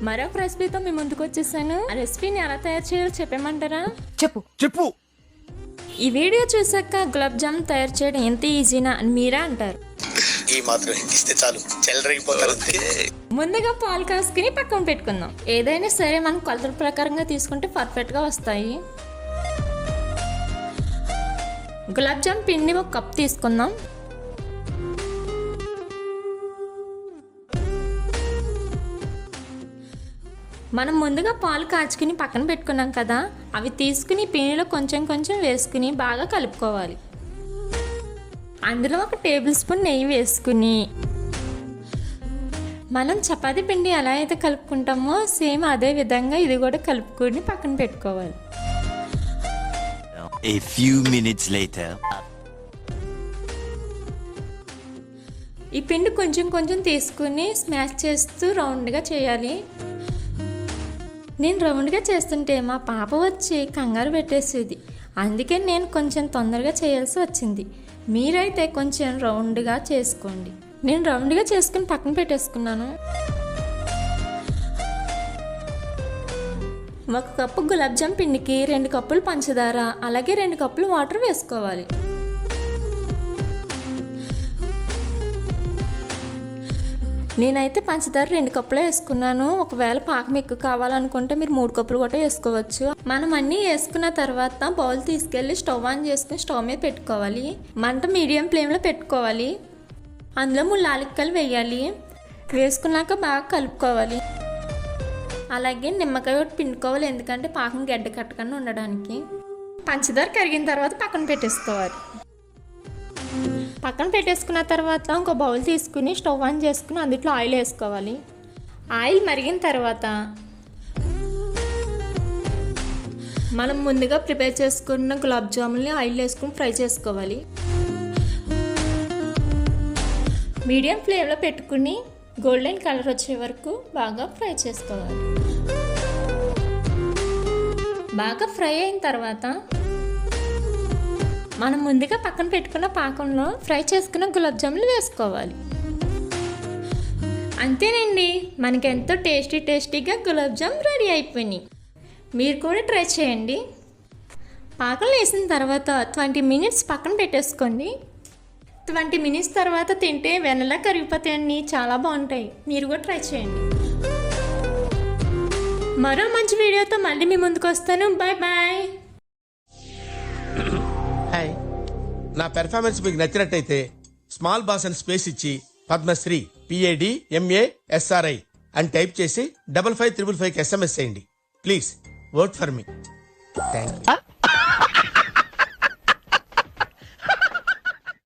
మరొక రెసిపీతో మీ ముందుకు వచ్చేసాను. ఆ రెసిపీని ఎలా తయారు చేయాలో చెప్పేమంటారా? చెప్పు. ఈ వీడియో చూసాక గులాబ్ జామ్ తయారు చేయడం ఎంత ఈజీనా అని మీరే అంటారు. ఈ మాత్రం ఇస్తే చాలు చెలరేగిపోతారు. ముందుగా పాలు కాసుకుని పక్కన పెట్టుకుందాం. ఏదైనా సరే మనం కొలతల ప్రకారంగా తీసుకుంటే పర్ఫెక్ట్గా వస్తాయి. గులాబ్ జామ్ పిండి ఒక కప్ తీసుకుందాం. మనం ముందుగా పాలు కాచుకుని పక్కన పెట్టుకున్నాం కదా, అవి తీసుకుని పిండిలో కొంచెం కొంచెం వేసుకుని బాగా కలుపుకోవాలి. అందులో 1 టేబుల్ స్పూన్ నెయ్యి వేసుకుని మనం చపాతీ పిండి ఎలా అయితే కలుపుకుంటామో సేమ్ అదే విధంగా ఇది కూడా కలుపుకొని పక్కన పెట్టుకోవాలి. A few minutes later. ఈ పిండి కొంచెం కొంచెం తీసుకుని స్మాష్ చేస్తూ రౌండ్గా చేయాలి. నేను రౌండ్గా చేస్తుంటే మా పాప వచ్చి కంగారు పెట్టేసేది, అందుకే నేను కొంచెం తొందరగా చేయాల్సి వచ్చింది. మీరైతే కొంచెం రౌండ్గా చేసుకోండి. నేను రౌండ్గా చేసుకుని పక్కన పెట్టేసుకున్నాను. 1 కప్పు గులాబ్ జామ్ పిండికి 2 కప్పులు పంచదార, అలాగే 2 కప్పులు వాటర్ వేసుకోవాలి. నేనైతే పంచదార 2 కప్పులు వేసుకున్నాను. ఒకవేళ పాకం ఎక్కువ కావాలనుకుంటే మీరు 3 కప్పులు కూడా వేసుకోవచ్చు. మనం అన్నీ వేసుకున్న తర్వాత బౌల్ తీసుకెళ్ళి స్టవ్ ఆన్ చేసుకుని స్టవ్ మీద పెట్టుకోవాలి. మంట మీడియం ఫ్లేమ్లో పెట్టుకోవాలి. అందులో 3 యాలక్కాయలు వేయాలి. వేసుకున్నాక బాగా కలుపుకోవాలి. అలాగే నిమ్మకాయ ఒకటి పిండుకోవాలి, ఎందుకంటే పాకం గడ్డ కట్టకుండా ఉండడానికి. పంచదార కరిగిన తర్వాత పక్కన పెట్టేసుకోవాలి. పక్కన పెట్టేసుకున్న తర్వాత ఇంకో బౌల్ తీసుకుని స్టవ్ ఆన్ చేసుకుని అందులో ఆయిల్ వేసుకోవాలి. ఆయిల్ మరిగిన తర్వాత మనం ముందుగా ప్రిపేర్ చేసుకున్న గులాబ్ జాముల్ని ఆయిల్ వేసుకుని ఫ్రై చేసుకోవాలి. మీడియం ఫ్లేమ్లో పెట్టుకుని గోల్డెన్ కలర్ వచ్చే వరకు బాగా ఫ్రై చేసుకోవాలి. బాగా ఫ్రై అయిన తర్వాత మనం ముందుగా పక్కన పెట్టుకున్న పాకంలో ఫ్రై చేసుకున్న గులాబ్ జాములు వేసుకోవాలి. అంతేనండి, మనకి ఎంతో టేస్టీగా గులాబ్ జామ్ రెడీ అయిపోయినాయి. మీరు కూడా ట్రై చేయండి. పాకంలో వేసిన తర్వాత 20 మినిట్స్ పక్కన పెట్టేసుకోండి. 20 మినిట్స్ తర్వాత తింటే వెన్నలా కరిగిపోతాయండి, చాలా బాగుంటాయి. మీరు కూడా ట్రై చేయండి. మరో మంచి వీడియోతో మళ్ళీ మీ ముందుకు వస్తాను. బాయ్. హాయ్, నా పెర్ఫార్మెన్స్ మీకు నచ్చినట్టయితే స్మాల్ బాస్ అని స్పేస్ ఇచ్చి పద్మశ్రీ PADMASRI అని టైప్ చేసి 5555 SMS చేయండి. Please vote for me. Thank you.